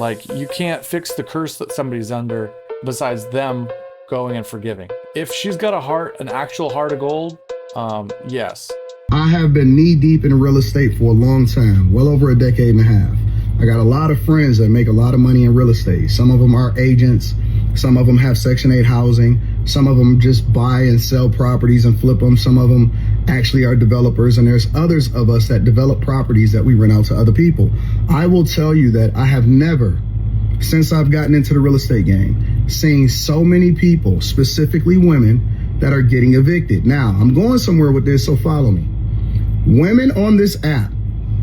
Like, you can't fix the curse that somebody's under besides them going and forgiving. If she's got a heart, an actual heart of gold, yes. I have been knee deep in real estate for a long time, well over a decade and a half. I got a lot of friends that make a lot of money in real estate. Some of them are agents. Some of them have Section 8 housing. Some of them just buy and sell properties and flip them. Some of them actually are developers. And there's others of us that develop properties that we rent out to other people. I will tell you that I have never, since I've gotten into the real estate game, seen so many people, specifically women, that are getting evicted. Now, I'm going somewhere with this, so follow me. Women on this app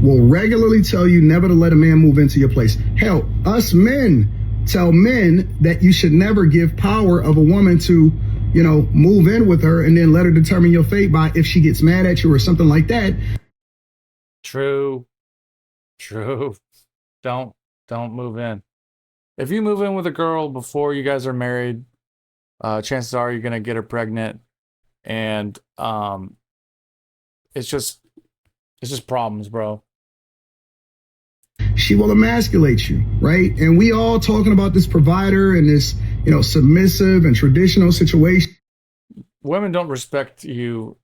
will regularly tell you never to let a man move into your place. Hell, us men tell men that you should never give power of a woman to, move in with her and then let her determine your fate by if she gets mad at you or something like that. True. Don't move in. If you move in with a girl before you guys are married, chances are you're gonna get her pregnant, and it's just problems, bro. She will emasculate you, right? And we all talking about this provider and this, submissive and traditional situation. Women don't respect you.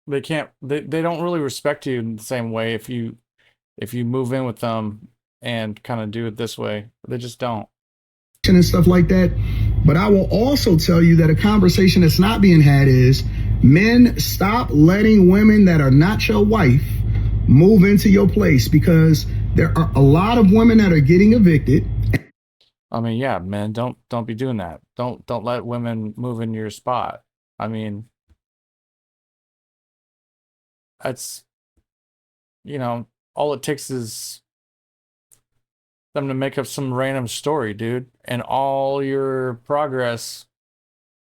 They can't. They don't really respect you in the same way if you move in with them and kind of do it this way. They just don't. And stuff like that. But I will also tell you that a conversation that's not being had is men, stop letting women that are not your wife move into your place, because there are a lot of women that are getting evicted. I mean, yeah, man, don't be doing that. Don't let women move in your spot. I mean, that's, all it takes is them to make up some random story, dude, and all your progress,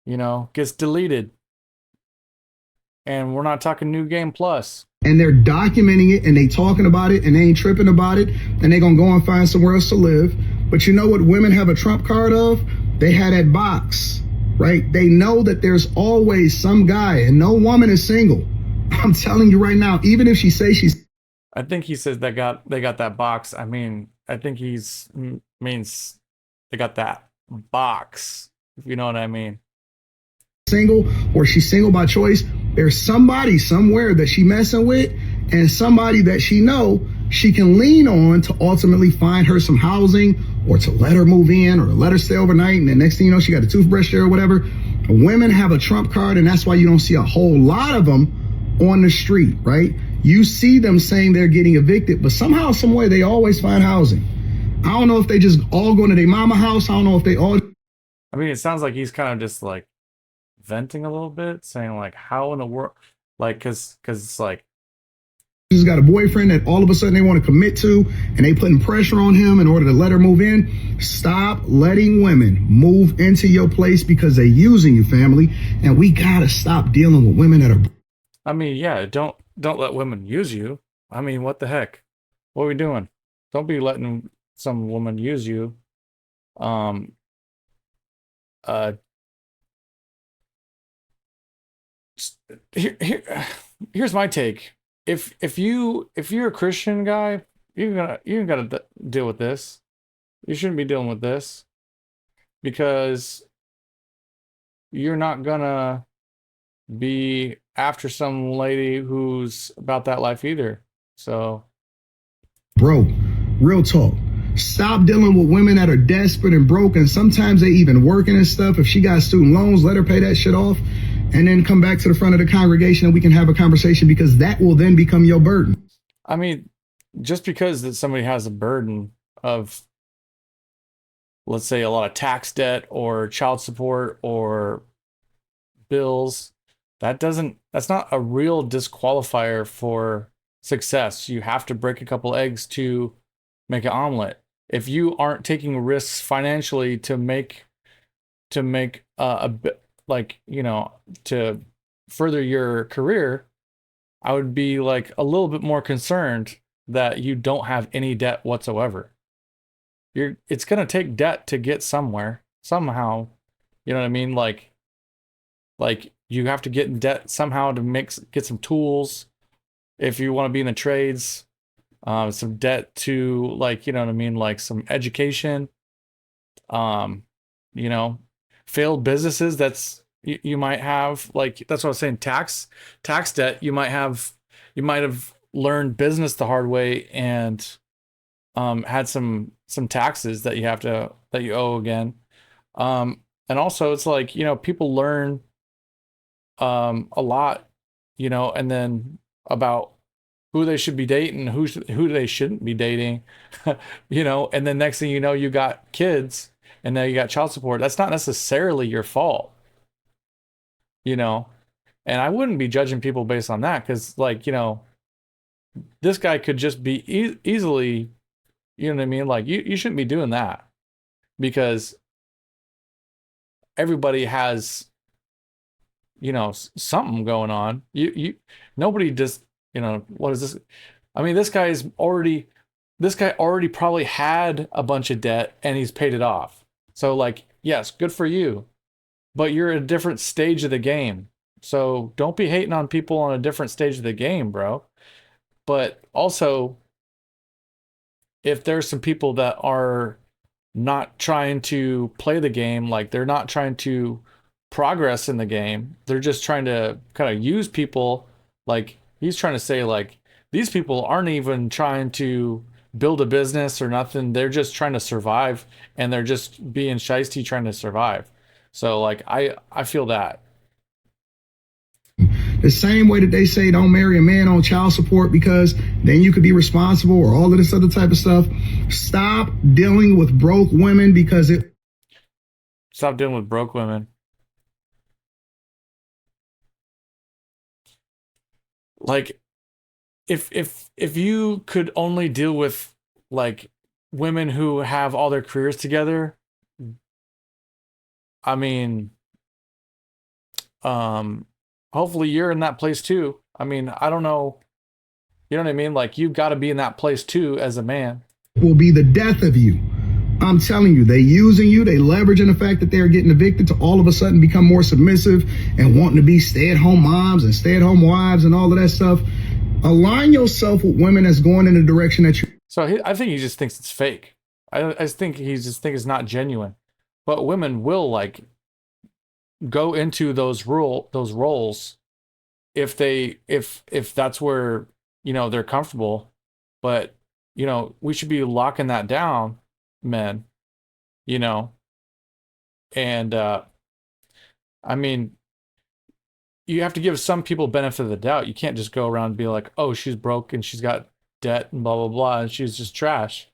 gets deleted. And we're not talking New Game Plus. And they're documenting it and they talking about it and they ain't tripping about it, and they gonna go and find somewhere else to live. But you know what women have a trump card of? They had that box, right? They know that there's always some guy, and no woman is single. I'm telling you right now, even if she says she's... I think he says they got that box. I mean, I think means they got that box, if you know what I mean. Single, or she's single by choice, there's somebody somewhere that she messing with, and somebody that she know she can lean on to ultimately find her some housing, or to let her move in, or let her stay overnight, and the next thing you know, she got a toothbrush there or whatever. Women have a trump card, and that's why you don't see a whole lot of them on the street, right? You see them saying they're getting evicted, but somehow, some way, they always find housing. I don't know if they just all going to their mama house. I don't know if they all... I mean, it sounds like he's kind of just like venting a little bit, saying like, how in the world, like, cause it's like, he's got a boyfriend that all of a sudden they want to commit to, and they putting pressure on him in order to let her move in. Stop letting women move into your place because they're using you, family. And we gotta stop dealing with women that are... I mean, yeah, don't let women use you. I mean, what the heck? What are we doing? Don't be letting some woman use you. Here's my take. If you're a Christian guy, you gotta deal with this. You shouldn't be dealing with this, because you're not gonna be after some lady who's about that life either. So, bro, real talk. Stop dealing with women that are desperate and broken. Sometimes they even working and stuff. If she got student loans, let her pay that shit off, and then come back to the front of the congregation and we can have a conversation, because that will then become your burden. I mean, just because that somebody has a burden of, let's say, a lot of tax debt or child support or bills, that's not a real disqualifier for success. You have to break a couple eggs to make an omelet. If you aren't taking risks financially to make a bit, like, to further your career, I would be like a little bit more concerned that you don't have any debt whatsoever. It's going to take debt to get somewhere somehow. You know what I mean? Like you have to get in debt somehow to get some tools if you want to be in the trades. some debt to, like, you know what I mean, like some education, um, you know, failed businesses you might have, like that's what I was saying, tax debt. You might have learned business the hard way and had some taxes that you owe again. And also it's like, you know, people learn a lot, you know, and then about who they should be dating, who they shouldn't be dating, you know, and then next thing you know, you got kids and now you got child support. That's not necessarily your fault, you know. And I wouldn't be judging people based on that because, like, you know, this guy could just be easily, you know what I mean? Like, you shouldn't be doing that because everybody has, you know, something going on. Nobody just, you know, what is this? I mean, this guy already probably had a bunch of debt and he's paid it off. So, like, yes, good for you, but you're at a different stage of the game. So don't be hating on people on a different stage of the game, bro. But also, if there's some people that are not trying to play the game, like they're not trying to progress in the game, they're just trying to kind of use people. Like he's trying to say, like, these people aren't even trying to build a business or nothing. They're just trying to survive and they're just being shiesty trying to survive. So like I feel that. The same way that they say don't marry a man on child support because then you could be responsible or all of this other type of stuff. Stop dealing with broke women because Stop dealing with broke women. Like if you could only deal with like women who have all their careers together, I mean, um hopefully you're in that place too. I mean, I don't know, you know what I mean? Like you've got to be in that place too as a man. will be the death of you. I'm telling you, they using you, they leveraging the fact that they're getting evicted to all of a sudden become more submissive and wanting to be stay-at-home moms and stay-at-home wives and all of that stuff. Align yourself with women that's going in the direction that you. So I think he just thinks it's fake. I just think he just think it's not genuine. But women will like go into those roles if that's where, you know, they're comfortable. But, you know, we should be locking that down, men, you know. And I mean, you have to give some people benefit of the doubt. You can't just go around and be like, oh, she's broke and she's got debt and blah blah blah and she's just trash.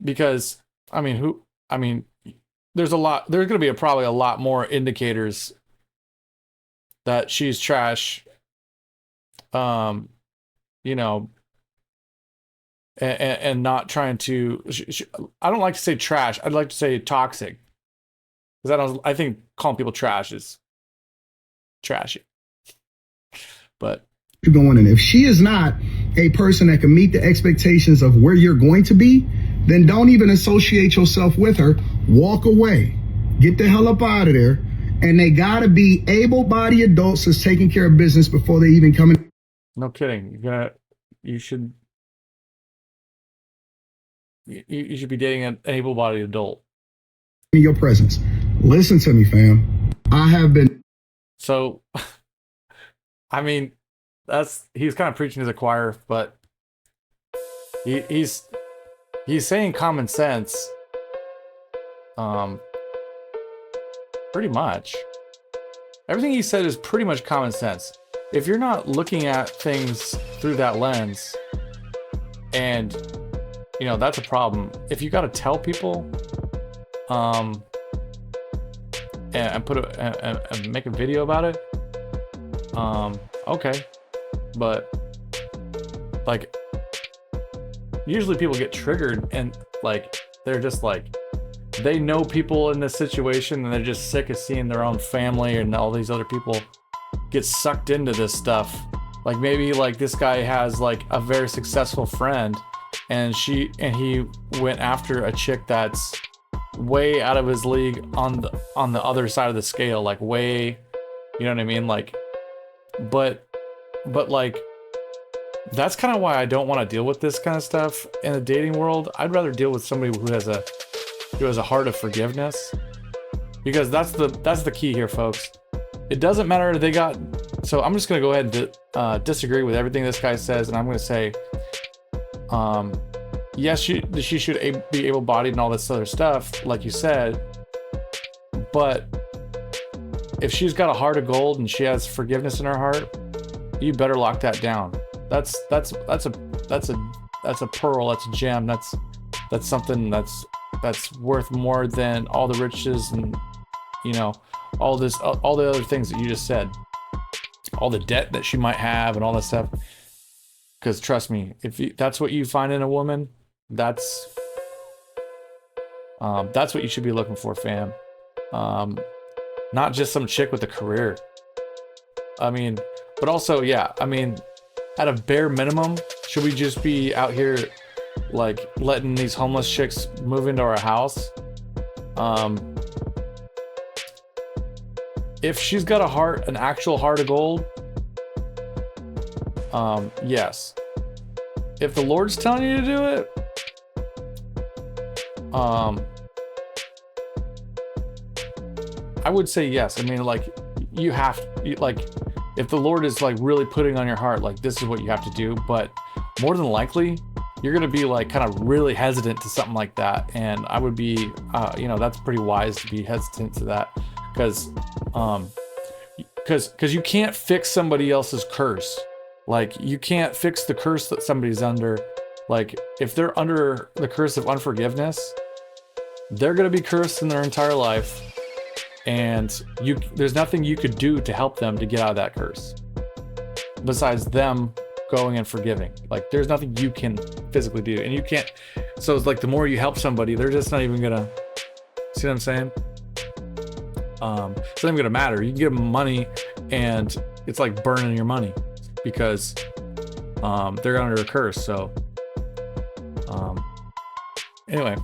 Because I mean, there's going to be probably a lot more indicators that she's trash, um you know, and not trying to I don't like to say trash, I'd like to say toxic, because I think calling people trash is trashy. But You're going in. If she is not a person that can meet the expectations of where you're going to be, then don't even associate yourself with her. Walk away. Get the hell up out of there. And they gotta be able-bodied adults that's taking care of business before they even come in. no kidding, you should you should be dating an able-bodied adult. In your presence. Listen to me, fam. I have been. So I mean, he's kind of preaching to the choir, but he's saying common sense, pretty much. Everything he said is pretty much common sense. If you're not looking at things through that lens, and you know, that's a problem. If you got to tell people, and make a video about it, okay, but like usually people get triggered and like they're just like, they know people in this situation and they're just sick of seeing their own family and all these other people get sucked into this stuff. Like maybe like this guy has like a very successful friend and he went after a chick that's way out of his league on the other side of the scale, like way, you know what I mean? Like, but like that's kind of why I don't want to deal with this kind of stuff in the dating world. I'd rather deal with somebody who has a heart of forgiveness, because that's the key here, folks. It doesn't matter if they got. So I'm just gonna go ahead and disagree with everything this guy says, and I'm gonna say, yes, she should be able-bodied and all this other stuff, like you said, but if she's got a heart of gold and she has forgiveness in her heart, you better lock that down. That's a pearl. That's a gem. That's something that's worth more than all the riches and, you know, all the other things that you just said, all the debt that she might have and all that stuff. Because trust me, that's what you find in a woman, that's what you should be looking for, fam. Not just some chick with a career. I mean, but also, yeah, I mean, at a bare minimum, should we just be out here like letting these homeless chicks move into our house? If she's got a heart, an actual heart of gold, yes. If the Lord's telling you to do it, I would say yes. I mean, like, you have to, like, if the Lord is like really putting on your heart, like, this is what you have to do, but more than likely, you're going to be like kind of really hesitant to something like that. And I would be, you know, that's pretty wise to be hesitant to that, because you can't fix somebody else's curse. Like, you can't fix the curse that somebody's under. Like, if they're under the curse of unforgiveness, they're going to be cursed in their entire life. And there's nothing you could do to help them to get out of that curse besides them going and forgiving. Like, there's nothing you can physically do, and you can't. So it's like, the more you help somebody, they're just not even gonna, see what I'm saying? It's not even gonna matter. You can give them money and it's like burning your money, because they're under a curse. So anyway,